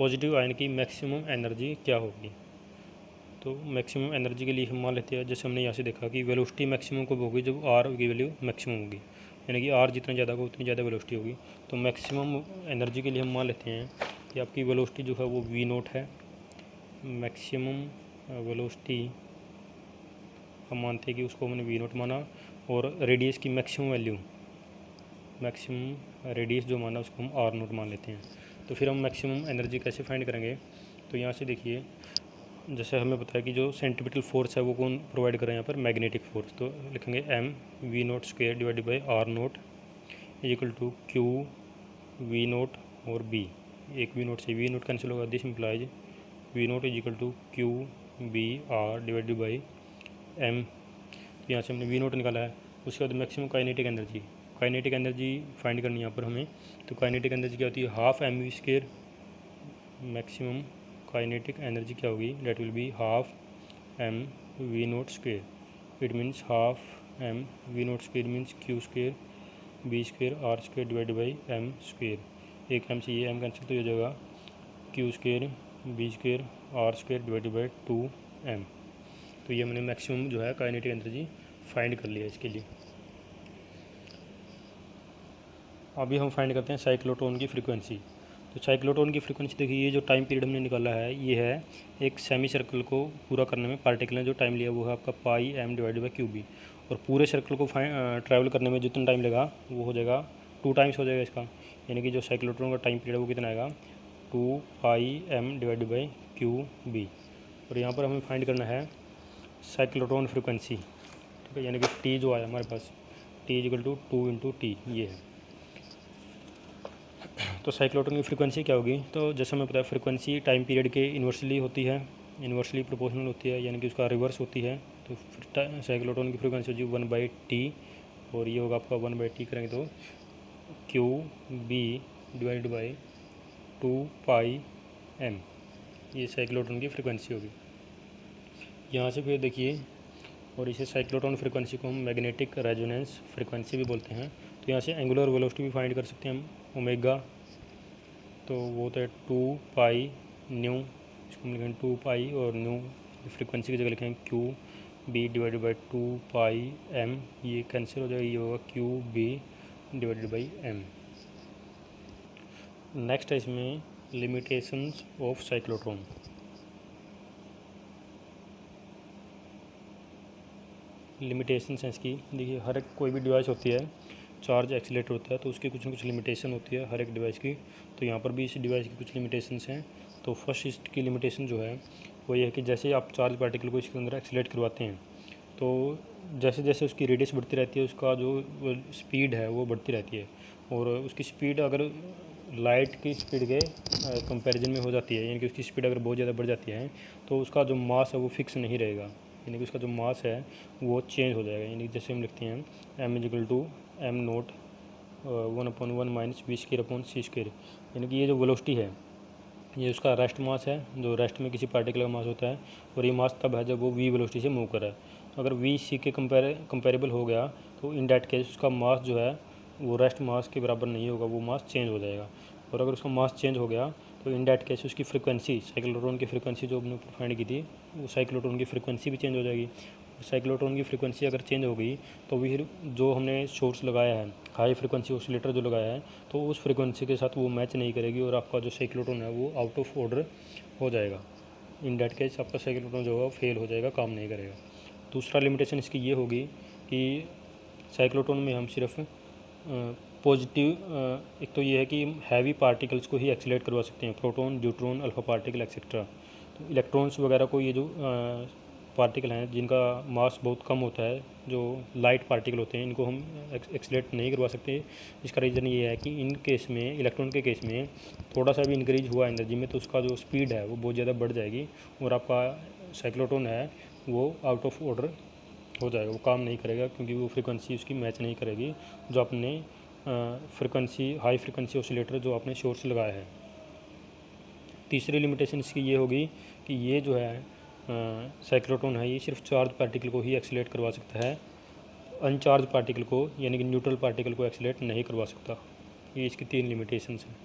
Positive ion की maximum energy क्या होगी। तो मैक्सिमम एनर्जी के लिए हम मान लेते हैं, जैसे हमने यहाँ से देखा कि वेलोसिटी मैक्सिमम कब होगी, जब आर की वैल्यू मैक्सिमम होगी, यानी कि आर जितना ज़्यादा होगा उतनी ज़्यादा वेलोसिटी होगी। तो मैक्सिमम एनर्जी के लिए हम मान लेते हैं कि आपकी वेलोसिटी जो है वो वी नोट है। मैक्सिमम वेलोसिटी हम मानते हैं कि उसको हमने वी नोट माना, और रेडियस की मैक्सिमम वैल्यू, मैक्सिमम रेडियस जो माना उसको हम आर नोट मान लेते हैं। तो फिर हम मैक्सिमम एनर्जी कैसे फाइंड करेंगे। तो यहाँ से देखिए, जैसे हमें पता है कि जो सेंट्रीपिटल फोर्स है वो कौन प्रोवाइड कर रहे हैं यहाँ पर, मैग्नेटिक फोर्स। तो लिखेंगे M V naught square divided by R naught is equal to Q V naught और बी। एक वी नोट से वी नोट कैंसिल होगा, this implies V naught is equal to Q B R divided by M. तो यहाँ से हमने we note निकाला है। उसके बाद maximum kinetic energy, kinetic energy find करनी है यहाँ पर हमें। तो काइनेटिक एनर्जी क्या होती है, half M V square. Maximum kinetic energy क्या होगी, that will be half M V naught square. It means half M V naught square means Q square B square R square divided by M square. एक M से ये M cancel तो हो जाएगा, Q square B square R square divided by 2m। तो ये हमने maximum जो है काइनेटिक एनर्जी फाइंड कर लिया इसके लिए। अभी हम फाइंड करते हैं साइक्लोट्रॉन की फ्रीक्वेंसी। तो साइक्लोट्रॉन की फ्रीक्वेंसी देखिए, ये जो टाइम पीरियड हमने निकाला है ये है एक सेमी सर्कल को पूरा करने में पार्टिकल ने जो टाइम लिया वो है आपका pi M divided by Q B. और पूरे सर्कल को ट्रैवल करने में जितना टाइम लगा वो हो जाएगा 2 टाइम्स हो जाएगा इसका, यानी कि जो साइक्लोट्रॉन का टाइम पीरियड है वो कितना आएगा 2 pi M divided by Q B. और यहाँ पर हमें फाइंड करना है साइक्लोट्रॉन फ्रीक्वेंसी, ठीक है, यानी कि टी जो आया हमारे पास, T is equal to 2 into T ये है। तो साइक्लोट्रॉन की फ्रीक्वेंसी क्या होगी, तो जैसे हमें पता है फ्रीक्वेंसी टाइम पीरियड के इन्वर्सली होती है, इन्वर्सली प्रोपोर्शनल होती है, यानी कि उसका रिवर्स होती है। तो साइक्लोट्रॉन की फ्रीक्वेंसी होगी 1/t, और ये होगा आपका 1/t करेंगे तो Q B divide by 2 pi M, ये साइक्लोट्रॉन की फ्रीक्वेंसी होगी। यहाँ से फिर देखिए, और इसे साइक्लोट्रॉन फ्रीक्वेंसी को हम मैग्नेटिक रेजोनेंस फ्रीक्वेंसी भी बोलते हैं। तो यहाँ से एंगुलर वेलोसिटी भी फाइंड कर सकते हैं हम, ओमेगा, तो वो तो है 2 पाई न्यू, इसको हम लिखेंगे 2 पाई और न्यू फ्रीक्वेंसी की जगह लिखेंगे Q B divided by 2 pi M, ये कैंसिल हो जाएगा, ये होगा Q B divided by M. Next है इसमें लिमिटेशंस ऑफ साइक्लोट्रॉन। लिमिटेशंस हैं इसकी, देखिए हर एक कोई भी डिवाइस होती है, चार्ज एक्सीलेटर होता है, तो उसकी कुछ ना कुछ लिमिटेशन होती है हर एक डिवाइस की। तो यहाँ पर भी इस डिवाइस की कुछ लिमिटेशंस हैं। तो फर्स्ट इसकी लिमिटेशन जो है वो ये है कि जैसे आप चार्ज पार्टिकल को इसके अंदर एक्सीलेट करवाते हैं, तो जैसे जैसे उसकी रेडियस बढ़ती रहती है उसका जो स्पीड है वो बढ़ती रहती है। और उसकी स्पीड अगर लाइट की स्पीड के कंपैरिजन में हो जाती है, यानी कि उसकी स्पीड अगर बहुत ज़्यादा बढ़ जाती है तो उसका जो मास है वो फिक्स नहीं रहेगा, यानी कि उसका जो मास है वो चेंज हो जाएगा। यानी जैसे हम लिखते हैं M is equal to M naught 1/1 minus V square upon C square, यानी कि ये जो वेलोसिटी है ये उसका रेस्ट मास है, जो रेस्ट में किसी पार्टिकल का मास होता है, और ये मास तब है जब वो वी वेलोसिटी से मूव कर रहा है। अगर वी सी के कंपेरेबल हो गया तो इन डैट केस उसका मास जो है वो रेस्ट मास के बराबर नहीं होगा, वो मास चेंज हो जाएगा। और अगर उसका मास चेंज हो गया तो इन डैट केस उसकी फ्रीक्वेंसी, साइक्लोट्रॉन की फ्रीक्वेंसी जो हमने फाइंड की थी, वो साइक्लोट्रॉन की फ्रीक्वेंसी भी चेंज हो जाएगी। साइक्लोट्रॉन की फ्रीक्वेंसी अगर चेंज हो गई तो फिर जो हमने सोर्स लगाया है, हाई फ्रीक्वेंसी ऑसिलेटर जो लगाया है, तो उस फ्रीक्वेंसी के साथ वो मैच नहीं करेगी और आपका जो साइक्लोट्रॉन है वो आउट ऑफ ऑर्डर हो जाएगा। इन डैट केस आपका साइक्लोट्रॉन जो है फेल हो जाएगा, काम नहीं करेगा। दूसरा लिमिटेशन इसकी ये होगी कि साइक्लोट्रॉन में हम सिर्फ पॉजिटिव, एक तो ये है कि हैवी पार्टिकल्स को ही एक्सीलरेट करवा सकते हैं, proton neutron alpha particle etcetera. तो इलेक्ट्रॉन्स वगैरह को, ये जो पार्टिकल हैं जिनका मास बहुत कम होता है, जो लाइट पार्टिकल होते हैं, इनको हम एक्सीलरेट नहीं करवा सकते। इसका रीज़न ये है कि इन केस में, इलेक्ट्रॉन के केस में थोड़ा सा भी इंक्रीज हुआ एनर्जी में तो उसका जो स्पीड है वो बहुत ज़्यादा बढ़ जाएगी और आपका साइक्लोट्रॉन है वो आउट ऑफ ऑर्डर हो जाएगा, वो काम नहीं करेगा क्योंकि वो फ्रीक्वेंसी उसकी मैच नहीं करेगी जो आपने फ्रीक्वेंसी, हाई फ्रीक्वेंसी ऑसिलेटर जो आपने सोर्स लगाया है। तीसरी लिमिटेशन इसकी ये होगी कि ये जो है साइक्लोट्रॉन है ये सिर्फ चार्ज पार्टिकल को ही एक्सीलरेट करवा सकता है, अनचार्ज पार्टिकल को यानी कि न्यूट्रल पार्टिकल को एक्सीलरेट नहीं करवा सकता। ये इसकी 3 लिमिटेशंस हैं।